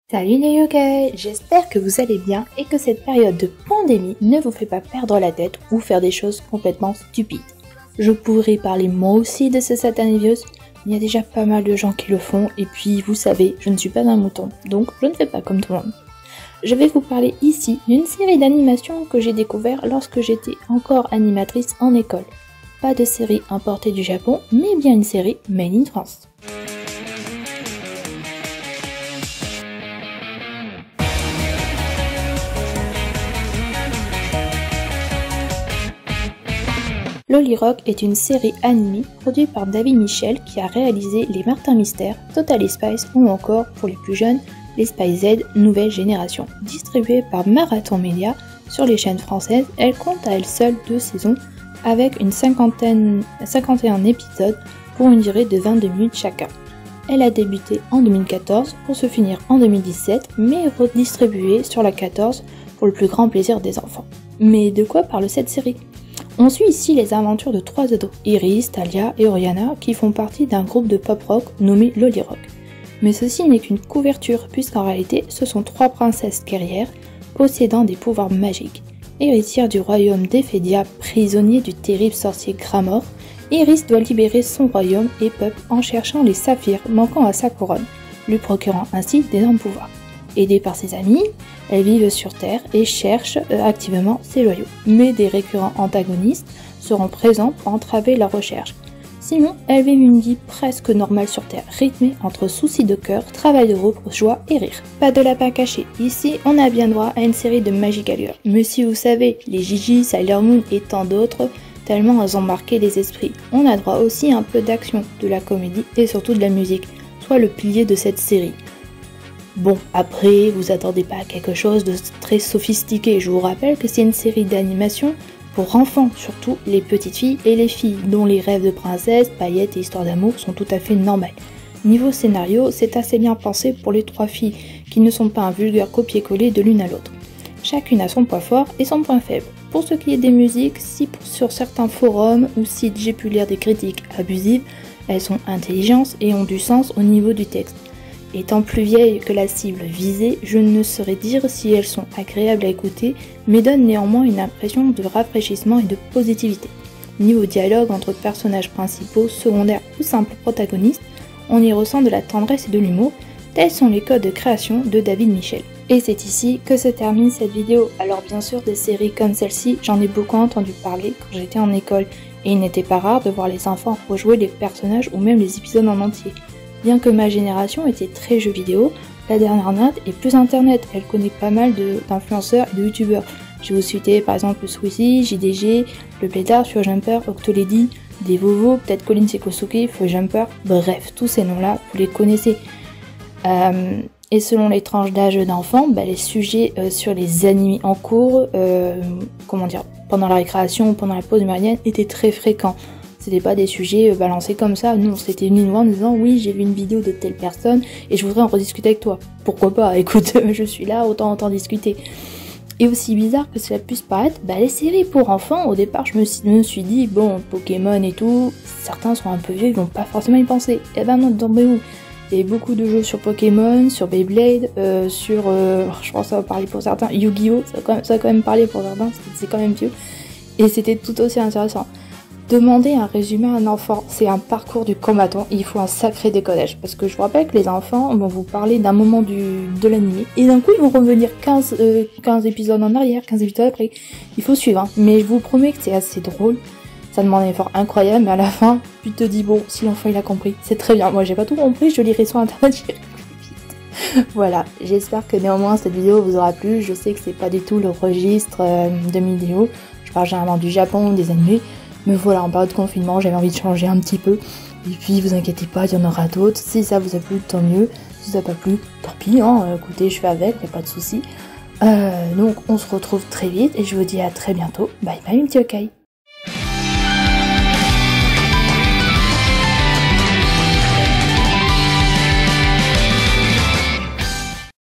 Salut les yokai, j'espère que vous allez bien et que cette période de pandémie ne vous fait pas perdre la tête ou faire des choses complètement stupides. Je pourrais parler moi aussi de ce satané virus, il y a déjà pas mal de gens qui le font et puis vous savez, je ne suis pas un mouton, donc je ne fais pas comme tout le monde. Je vais vous parler ici d'une série d'animations que j'ai découvert lorsque j'étais encore animatrice en école. Pas de série importée du Japon, mais bien une série made in France. Lolirock est une série animée produite par David Michel qui a réalisé Les Martin Mystère, Totally Spies ou encore, pour les plus jeunes, les Spice Z Nouvelle Génération. Distribuée par Marathon Media sur les chaînes françaises, elle compte à elle seule 2 saisons avec une 51 épisodes pour une durée de 22 minutes chacun. Elle a débuté en 2014 pour se finir en 2017 mais redistribuée sur la 14 pour le plus grand plaisir des enfants. Mais de quoi parle cette série ? On suit ici les aventures de 3 ados, Iris, Talia et Oriana, qui font partie d'un groupe de pop-rock nommé Lolirock. Mais ceci n'est qu'une couverture, puisqu'en réalité, ce sont 3 princesses guerrières possédant des pouvoirs magiques. Héritière du royaume d'Ephédia, prisonnier du terrible sorcier Gramor, Iris doit libérer son royaume et peuple en cherchant les saphirs manquant à sa couronne, lui procurant ainsi d'énormes pouvoirs. Aidée par ses amis, elles vivent sur Terre et cherchent activement ses loyaux. Mais des récurrents antagonistes seront présents pour entraver leur recherche. Sinon, elles vivent une vie presque normale sur Terre, rythmée entre soucis de cœur, travail de groupe, joie et rire. Pas de lapin caché, ici on a bien droit à une série de magique allure. Mais si vous savez, les Gigi, Sailor Moon et tant d'autres, tellement elles ont marqué les esprits. On a droit aussi à un peu d'action, de la comédie et surtout de la musique, soit le pilier de cette série. Bon, après, vous attendez pas à quelque chose de très sophistiqué. Je vous rappelle que c'est une série d'animation pour enfants, surtout les petites filles et les filles, dont les rêves de princesse, paillettes et histoires d'amour sont tout à fait normales. Niveau scénario, c'est assez bien pensé pour les 3 filles, qui ne sont pas un vulgaire copier-coller de l'une à l'autre. Chacune a son point fort et son point faible. Pour ce qui est des musiques, si sur certains forums ou sites j'ai pu lire des critiques abusives, elles sont intelligentes et ont du sens au niveau du texte. Étant plus vieille que la cible visée, je ne saurais dire si elles sont agréables à écouter, mais donnent néanmoins une impression de rafraîchissement et de positivité. Niveau dialogue entre personnages principaux, secondaires ou simples protagonistes, on y ressent de la tendresse et de l'humour, tels sont les codes de création de David Michel. Et c'est ici que se termine cette vidéo. Alors bien sûr, des séries comme celle-ci, j'en ai beaucoup entendu parler quand j'étais en école, et il n'était pas rare de voir les enfants rejouer les personnages ou même les épisodes en entier. Bien que ma génération était très jeux vidéo, la dernière note est plus internet, elle connaît pas mal d'influenceurs et de youtubeurs. Je vais vous citer par exemple Squeezie, JDG, le Blédard, Feu Jumper, Octolady, des Vovo, peut-être Colin Sekosuke, Feu Jumper, bref, tous ces noms-là, vous les connaissez. Et selon les tranches d'âge d'enfants, les sujets sur les animés en cours, pendant la récréation ou pendant la pause méridienne étaient très fréquents. C'était pas des sujets balancés comme ça, nous on s'était venu nous voir en disant oui j'ai vu une vidéo de telle personne et je voudrais en rediscuter avec toi. Pourquoi pas, écoute, je suis là, autant discuter. Et aussi bizarre que cela puisse paraître, les séries pour enfants, au départ je me suis dit bon Pokémon et tout, certains sont un peu vieux, ils vont pas forcément y penser. Et ben non, dormez-vous. Il y avait beaucoup de jeux sur Pokémon, sur Beyblade, je pense que ça va parler pour certains, Yu-Gi-Oh! Ça a quand même parlé pour certains, c'est quand même vieux. Et c'était tout aussi intéressant. Demander un résumé à un enfant, c'est un parcours du combattant, il faut un sacré décodage. Parce que je vous rappelle que les enfants vont vous parler d'un moment de l'anime, et d'un coup ils vont revenir 15 épisodes en arrière, 15 épisodes après. Il faut suivre, hein. Mais je vous promets que c'est assez drôle. Ça demande un effort incroyable, mais à la fin, tu te dis bon, si l'enfant il a compris, c'est très bien. Moi j'ai pas tout compris, je lirai sur internet, j'irai plus vite. Voilà, j'espère que néanmoins cette vidéo vous aura plu. Je sais que c'est pas du tout le registre de mes vidéos. Je parle généralement du Japon, des animés. Mais voilà, en période de confinement, j'avais envie de changer un petit peu. Et puis, vous inquiétez pas, il y en aura d'autres. Si ça vous a plu, tant mieux. Si ça n'a pas plu, tant pis, hein. Écoutez, je fais avec, y a pas de souci. Donc, on se retrouve très vite et je vous dis à très bientôt. Bye bye, mes petits yokai.